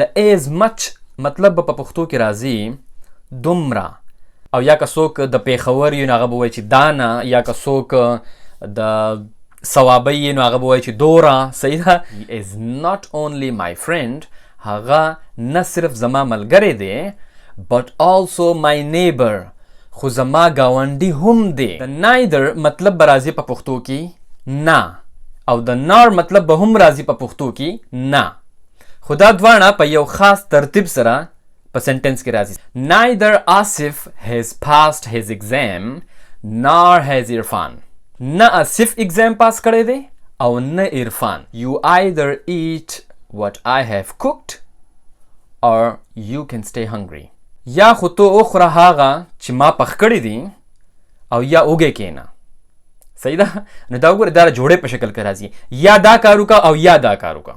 د as much مطلب په پښتو کې راځي دومره، او یا که څوک د پیښور یو نو هغه به وایي چې دانه، یا که څوک د صوابۍ یې نو هغه به وایي چې دوره. صحیح ده. he is not only my friend، هغه نه صرف زما ملګری دی but also my neighbor، خو زما ګاونډي هم دی. د neither مطلب به راځي په پښتو کې نه، او د nor مطلب به هم راځي په پښتو کې نه، خو دا دواړه په یو خاص ترتیب سره په سنټنس کې راځي. neither آصف has passed his exam nor has عرفان. نه آصف اگزام پاس کړی دی او نه عرفان. you either eat what I have cooked or you can stay hungry. یا خو تو اخوره هغه چې ما پخ کړی دی او یا اوږې کېنه. صحیح ده. نو دا وګوره دا جوړې په شکل کې راځي، یا دا کار وکړه او یا دا کار وکړه.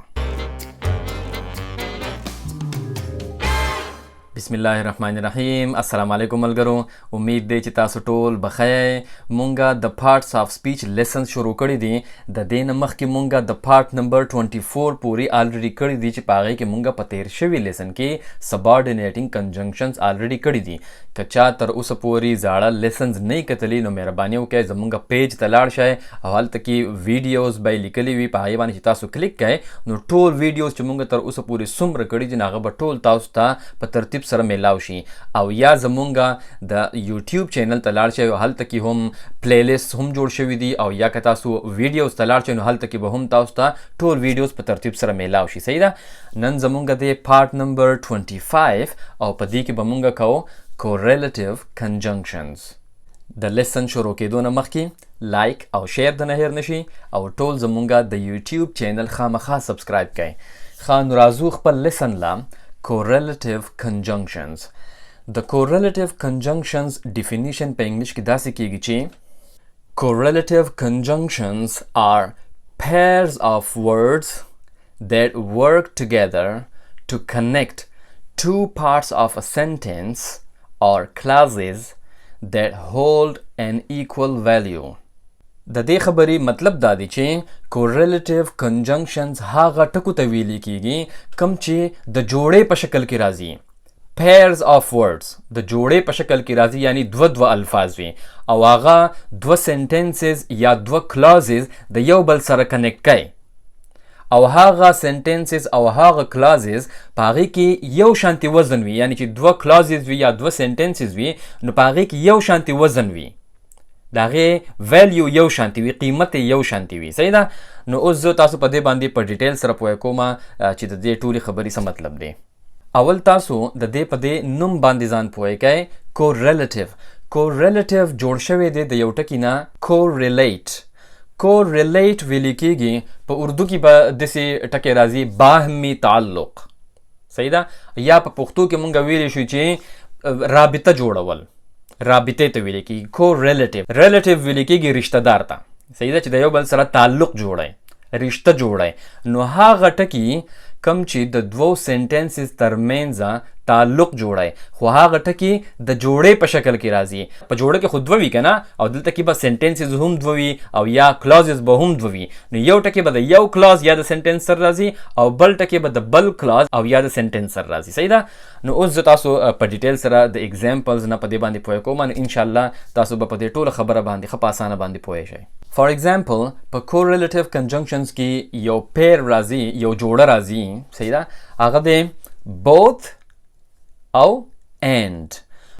بسم الله الرحمن الرحیم. السلام علیکم ملګرو، امید دی چې تاسو ټول بخیر. مونږه د پارټس آف سپیچ لیسن شروع کړی دي. د دې نه مخکې مونږه د پارټ نمبر 24 پورې الریډي کړی دي چې په هغې کې مونږه په تیر شوي لیسن کې سبارډینیټینګ کنجنکشنز الریډي کړي دي. که چا تر اوسه پورې زاړه لیسنز نه کتلي نو مهرباني وکړئ زمونږ پیج ته لاړ شئ او هلته کې ویډیوز به یې لیکلي وي، په هغې باندې چې تاسو کلیک کړئ نو ټول ویډیوز چې مونږ تر اوسه پورې څومره کړي دي نو هغه به ټول تاسو ته په ترتیب سره میلاو شي. او یا زمونږه د یوټیوب چینل ته لاړ شئ او هلته کې هم پلی لیست هم جوړ شوي دي، او یا که تاسو ویډیوز ته لاړ شئ نو هلته کې به هم تاسو ته ټول ویډیوز په ترتیب سره میلاو شي. صحیح ده. نن زمونږه د پارټ نمبر 25 او په دې کې به مونږه کوو correlative conjunctions. د لیسن شروع کېدو نه مخکې لایک او شیر د نه هیر نشي، او ټول زمونږه د یوټیوب چینل خامخا سبسکرایب کړئ. ښه نو راځو خپل لیسن لا correlative conjunctions. د correlative conjunctions definition په انګلیش کې داسې کېږي چې correlative conjunctions are pairs of words that work together to connect two parts of a sentence or clauses that hold an equal value. د دې خبرې مطلب دا دی چې correlative conjunctions هغه ټکو ته ویل کېږي کوم چې د جوړې په شکل کې راځي. pairs of words د جوړې په شکل کې راځي، یعنی دوه الفاظ وي او هغه دوه سنټنسز یا دوه کلازز د یو بل سره کنیکټ کوي، او هغه سنټنسز او هغه کلازز په هغې کې یو شانتي وزن وي، یعنی چې دوه کلازز وي یا دوه سنټنسز وي نو په هغې کې یو شانتي وزن وي، د هغې ویلیو یو شانتي وي، قیمت یو شانتي وي. صحیح ده. نو اوس زه تاسو په دې باندې په ډیټیل سره پوه کوم چې د دې ټولې خبرې څه مطلب دی. اول تاسو د دې په دې نوم باندې ځان پوه کوئ. correlative جوړ شوی دی د یو ټکي نه correlate. correlate ویل کېږي په اردو کې به داسې ټکی راځي باهمي تعلق. صحیح ده. یا په پښتو کې مونږ ویلی شو چې رابطه جوړول، رابطې ته ویل کېږي correlative. relative ویل کېږي رشته دار ته. صحیح ده، چې د یو بل سره تعلق جوړی، رشته جوړی. نو هغه ټکي کم چې د دوو سنټنسز ترمنځ تعلق جوړی، خو هغه ټکي د جوړې په شکل کې راځي. په جوړه کې خو دوه وي که نه، او دلته کې به سنټنسز هم دوه وي او یا کلازز به هم دوه وي. نو یو ټکي به د یو کلاز یا د سنټنس سره راځي او بل ټکي به د بل کلاز او یا د سنټنس سره راځي. صحیح ده. نو اوس زه تاسو په ډیټیل سره د ایگزامپلز نه په دې باندې پوه کوم، نو انشاءالله تاسو به په دې ټوله خبره باندې ښه په اسانه باندې پوه شئ. فار ایگزامپل په correlative conjunctions کې یو پیر راځي، یو جوړه راځي. صحیح ده. هغه دی both او and.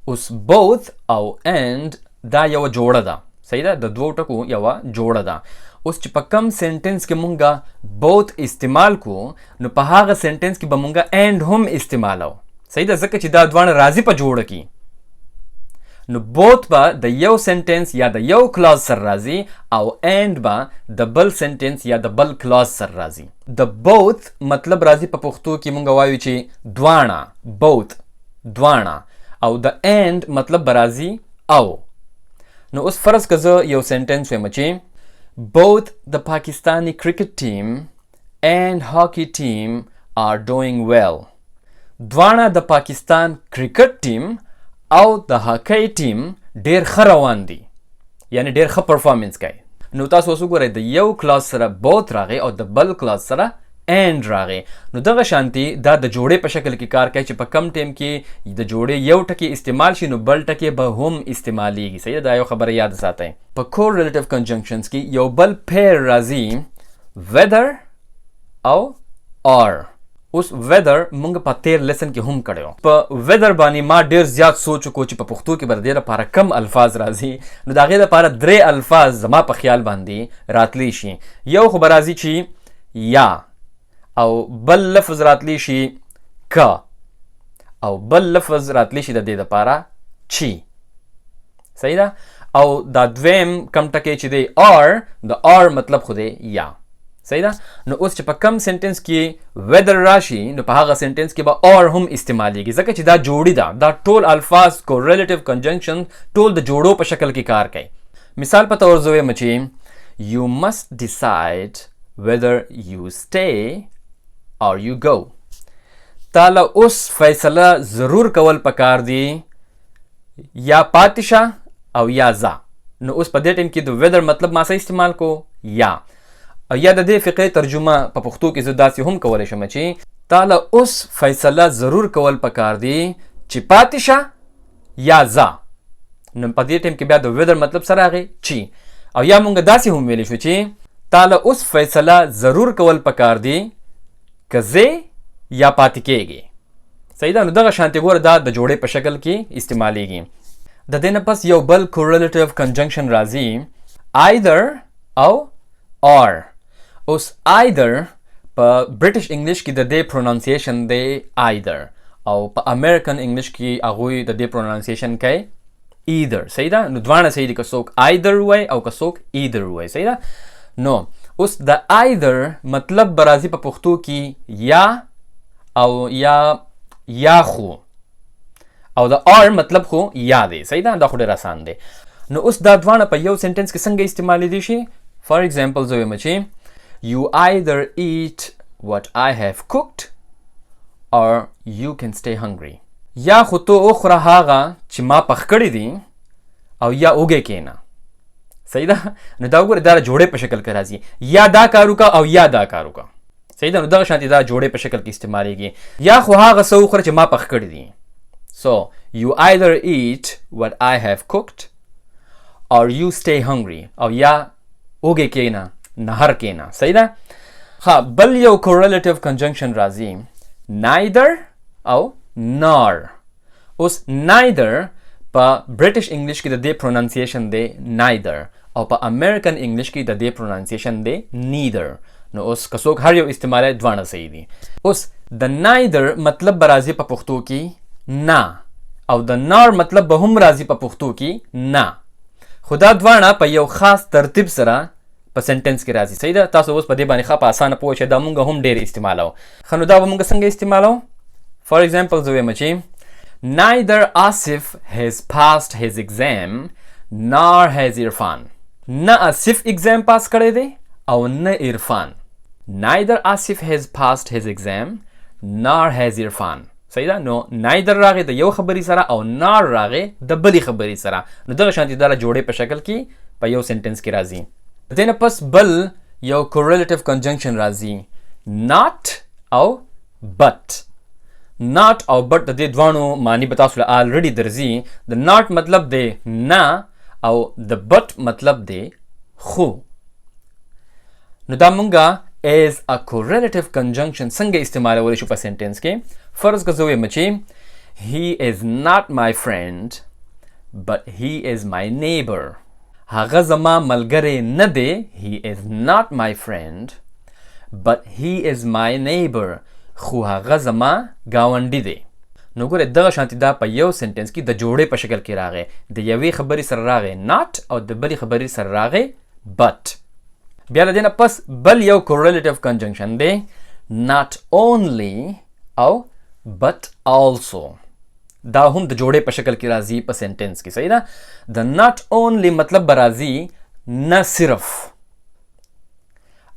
اوس both او and دا یو جوړه ده. صحیح ده. د دوو ټکو یو جوړه ده. اوس چې په کم سنټنس کې مونږه both استعمال کو نو په هغه سنټنس کې به مونږه and هم استعمالو. صحیح ده، ځکه چې دا دواړه راځي په جوړه کې. نو both به د یو سنټنس یا د یو کلاز سره راځي او and به د بل سنټنس یا د بل کلاز سره راځي. د both مطلب راځي په پښتو کې مونږ وایو چې دواړه، both دواړه، او د and مطلب به راځي او. نو اوس فرض که زه یو سنټنس وایم چې both the Pakistani cricket team and hockey team are doing well. دواړه د پاکستان کرکټ ټیم او د هاکی ټیم ډیر ښه روان دي، یعنی ډیر ښه پرفارمنس کوي. نو تاسو اوس وګورئ د یو کلاس سره both راغی او د بل کلاس سره and راغی نو دغه شانتي دا د جوړې په شکل کې کار کوي چې په کم ټیم کې د جوړې یو ټکی استعمال شي نو بل ټکی به هم استعمالیږي. صحیح ده، دا یو خبره یاد ساتئ. په correlative conjunctions کې یو بل pair راځي whether او or. اوس weather مونږ په تیر لیسن کې هم کړو. په weather باندې ما ډیر زیات سوچ وکړو چې په پښتو کې بر دې لپاره کم الفاظ راځي نو دا غي لپاره درې الفاظ زما په خیال باندې راتلی شي. یو خو راځي چې یا او بل لفظ راتلی شي کا او بل لفظ راتلی شي د دې لپاره چی. صحیح ده. او دا دویم کم ټکی چې دی or د or مطلب خو دی یا. صحیح ده. نو اوس چې په کم سنټنس کې weather راشي نو په هغه سنټنس کې به or هم استعمالیږي ځکه چې دا جوړی ده. دا ټول الفاظ correlative conjunction ټول د جوړو په شکل کې کار کوي. مثال په تور زوی مچی you must decide whether you stay or you go. تاله اوس فیصله ضرور کول پکار دی یا پاتشه او یا ځه. نو اوس په دې ټیم کې د weather مطلب ما څه استعمال کو یا او یا د دې فقهي ترجمه په پښتو کې زه داسې هم کولی شم چې تاله اوس فیصله ضرور کول پکار دی چې پاتې شه یا ځه. نو په دې ټیم کې بیا د weather مطلب سره راغی چی. او یا مونږ داسې هم ویلی شو چې تاله اوس فیصله ضرور کول پکار دی که ځې یا پاتې کېږي. صحیح ده. نو دغه شانتې ګوره دا د جوړې په شکل کې استعمالیږي. د دې نه پس یو بل correlative conjunction راځي either او or. اوس either په برټش انګلیش کې د دې پرونانسیشن دی either او په امریکن انګلیش کې هغوی د دې پرونانسیشن کوي either. صحیح ده. نو دواړه صحیح دي که څوک either وای او که څوک either وای. صحیح ده. نو اوس د either مطلب به راځي په پښتو کې یا او یا خو او د or مطلب خو یا دی. صحیح ده. دا خو ډېر آسان دی. نو اوس دا دواړه په یو سنټنس کې څنګه استعمالیدی شي. فار ایگزامپل زه وایم چې you either eat what I have cooked or you can stay hungry. یا خو تو اخره هغه چې ما پخ کړی دي او یا اوګه کینا. صحیح ده. نو دا وګوره دا جوړې په شکل کې راځي یا دا کارو کا او یا دا کارو کا. صحیح ده. نو دغه شانتي دا جوړې په شکل کې استعمالیږي. یا خو هغه څه وخوره چې ما پخ کړی دي. So you either eat what I have cooked or you stay hungry او یا اوګه کینا نهر کینا. صحیح ده. ها بل یو correlative conjunction راځي neither او nor. اوس neither په برټش انګلیش کې د دې پرونانسیشن دی neither او په امریکن انګلیش کې د دې پرونانسیشن دی neither. نو اوس که څوک هر یو استعمال دواړه صحیح دي. اوس د neither مطلب به راځي په پښتو کې نه او د nor مطلب به هم راځي په پښتو کې نه. خو دا دواړه په یو خاص ترتیب سره په سنټنس کې راځي. صحیح ده. تاسو اوس په دې باندې ښه په اسانه پوه شئ. دا مونږ هم ډېر استعمالو. ښه نو دا به مونږ څنګه استعمالو. فار ایگزامپل زه وایم چې neither Asif has passed his exam nor has Irfan. نه آصف اگزام پاس کړی دی او نه عرفان. neither Asif has passed his exam nor has Irfan. صحیح ده. نو neither راغی د یو خبري سره او nor راغی د بلې خبري سره. نو دغه شانتي دا جوړې په شکل کې په یو سنټنس کې راځي. دینه پس بل یو correlative conjunction راځي not او but. not او but د دې دوانو معنی به تاسو له already درځي. د not مطلب دی نه او د but مطلب دی خو. نو دا مونږه as a correlative conjunction څنګه استعمالولی شو په سنټنس کې. فرض که زه وایم چې he is not my friend but he is my neighbor. هغه زما ملګری نه دی. he is not my friend but he is my neighbor. خو هغه زما گاونډی دی. نو ګوره دغه شانتي دا په یو سنټنس کې د جوړې په شکل کې راغی. د یوې خبرې سره راغی not او د بلې خبرې سره راغی but. بیا د دې نه پس بل یو correlative conjunction دی not only او but also. دا هم د جوړې په شکل کې راځي په سنټنس کې. صحیح ده. د not only مطلب به راځي نه صرف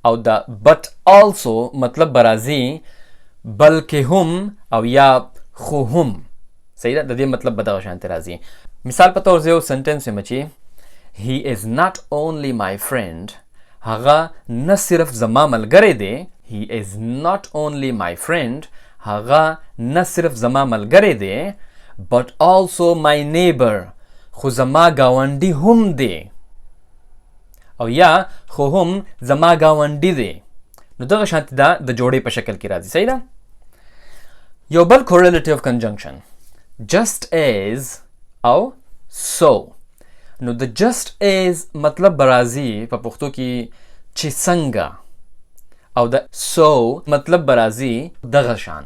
او د but also مطلب به راځي بلکې هم او یا خو هم. صحیح ده. د دې مطلب به دغه شانتې راځي. مثال په تور زه یو سنټنس وایم چې he is not only my friend. هغه نه صرف زما ملګری دی. he is not only my friend, هغه نه صرف زما ملګری دی but also my neighbor, خو زما گاونډي هم دی او یا خو هم زما گاونډي دی. نو دغه شانتي دا د جوړې په شکل کې راځي. صحیح ده؟ یو بل correlative conjunction just as او so. نو د just as مطلب برازي په پښتو کې چې څنګه او د so مطلب برازي دغه شان.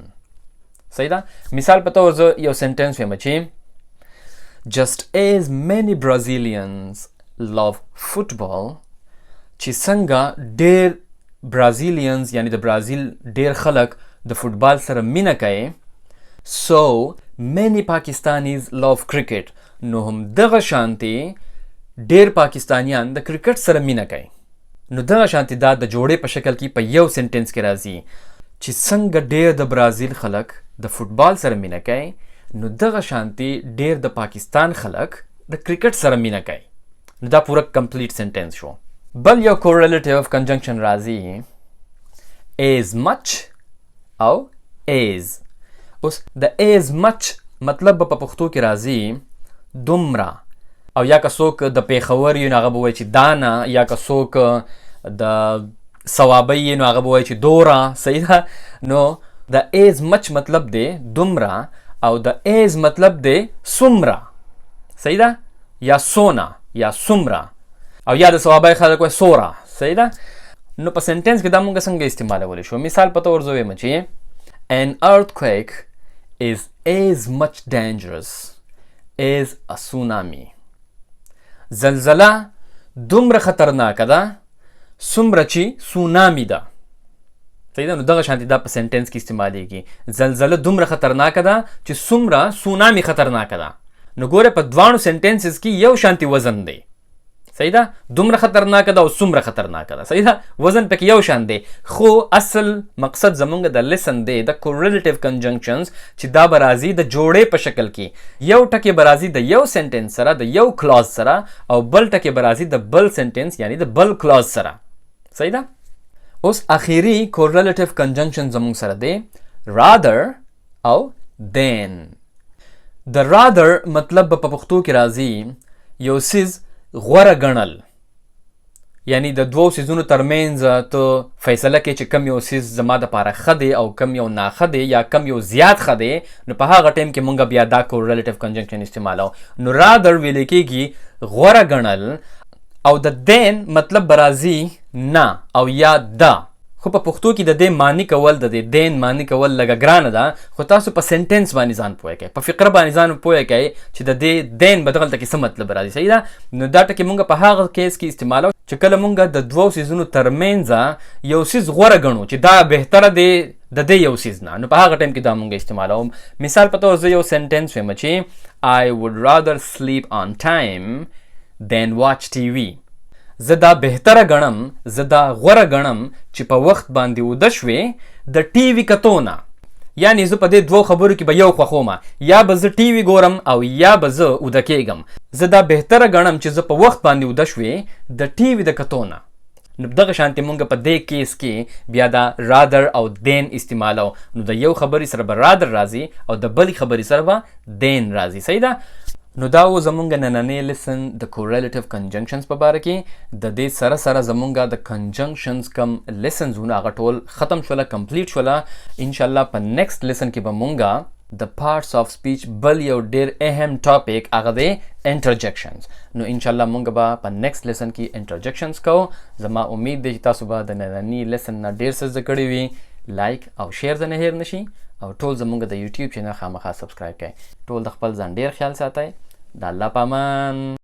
صحیح ده؟ مثال په تور زه یو سنټنس وایم چې just as many Brazilians love football, چې څنګه ډېر برازیلیانز یعنی د برازیل ډېر خلک د فوټبال سره مینه کوي so many Pakistanis love cricket. نو هم دغه شانتي ډېر پاکستانیان د کرکټ سره مینه کوي. نو دغه شانتي دا د جوړې په شکل کې په یو سنټنس کې راځي چې څنګه ډېر د برازیل خلک د فوټبال سره مینه کوي نو دغه شانتي ډېر د پاکستان خلک د کرکټ سره مینه کوي. نو دا پوره کمپلیټ سنټنس شو. بل یو correlative conjunction راځي as much او as. اوس د as much مطلب په پښتو کې راځي دومره او یا که څوک د پیښور یو نو هغه به وایي چې دانه یا که څوک د صوابۍ نو هغه به وایي چې دوره. صحیح ده؟ نو د as much مطلب دی دومره او د as مطلب دی څومره. صحیح ده؟ یا سونه یا څومره او یا د صوابۍ خلک وایي سوره. صحیح ده؟ نو په سنټنس کې دا مونږ څنګه استعمالولی شو؟ مثال په تور زه وایم چې an earthquake is as much dangerous as a tsunami. زلزله دومره خطرناکه ده څومره چې سونامي ده. صحیح ده؟ نو دغه شانتي دا په سنټنس کې استعمالیږي. زلزله دومره خطرناکه ده چې څومره سونامي خطرناکه ده. نو ګوره په دوانو سنټنسز کې یو شانتي وزن دی. صحیح ده؟ دومره خطرناکه ده او څومره خطرناکه ده. صحیح ده؟ وزن پکې یو شان دی خو اصل مقصد زمونږ د لیسن دی د correlative conjunctions چې دا به راځي د جوړې په شکل کې. یو ټکی به راځي د یو سنټنس سره د یو کلاز سره او بل ټکی به راځي د بل سنټنس یعنی د بل کلاز سره. صحیح ده؟ اوس اخیری correlative conjunction زمونږ سره دی rather او then. د rather مطلب په پښتو کې راځي یو څیز غوره ګڼل یعنی د دوو څیزونو ترمنځ ته فیصله کې چې کم یو څیز زما دپاره ښه دی او کم یو ناښه دی یا کم یو زیات ښه دی نو په هغه ټایم کې مونږ بیا دا correlative conjunction استعمالو. نو rather ویلی کېږي غوره ګڼل او د then مطلب به راځي نه او یا ده. خو په پښتو کې د دې معنی کول د دې then معنی کول لږه ګرانه ده خو تاسو په سنټنس باندې ځان پوه کړئ په فقره باندې ځان پوه کړئ چې د دې then به دغلته کې څه مطلب راځي. صحیح ده؟ نو دا ټکي مونږ په هغه کیس کې استعمالو چې کله مونږ د دوو څیزونو ترمنځ یو څیز غوره ګڼو چې دا بهتره دی د دې یو څیز نه نو په هغه ټایم کې دا مونږ استعمالوم. مثال په توګه زه یو سنټنس وایم چې I would rather sleep on time than watch TV. زه دا بهتره ګڼم زه دا غوره ګڼم چې په وخت باندې وده شوې د ټي وي کتو نه. یعنې زه په دې دوو خبرو کې به یو خوښومه یا به زه ټي وي ګورم او یا به زه وده کېږم. زه دا بهتره ګڼم چې زه په وخت باندې وده شوې د ټي وي د کتو نه. نو دغه شانتي مونږ په دې کیس کې بیا دا rather او then استعمالو. نو د یو خبرې سره به rather راځي او د بلې خبرې سره به then راځي. صحیح ده؟ نو دا و زمونږ نننی لیسن د correlative conjunctions په باره کې. د دې سره سره زمونږ د conjunctions کم لیسنزونه هغه ټول ختم شوله کمپلیټ شوله. انشاءالله په نیکسټ لیسن کې به مونږ د parts of speech بل یو ډیر اهم ټاپک هغه دی interjections. نو انشاءالله مونږ به په نیکسټ لیسن کې interjections کوو. زما امید دی چې تاسو به د نننی لیسن نه ډیر څه زده کړي وي. لایک او شیر ځنه هیر نشي او ټول زمونږ د یوټیوب چینل خامخا سبسکرایب کړئ. ټول د خپل ځان ډیر خیال ساتئ. د الله په امان.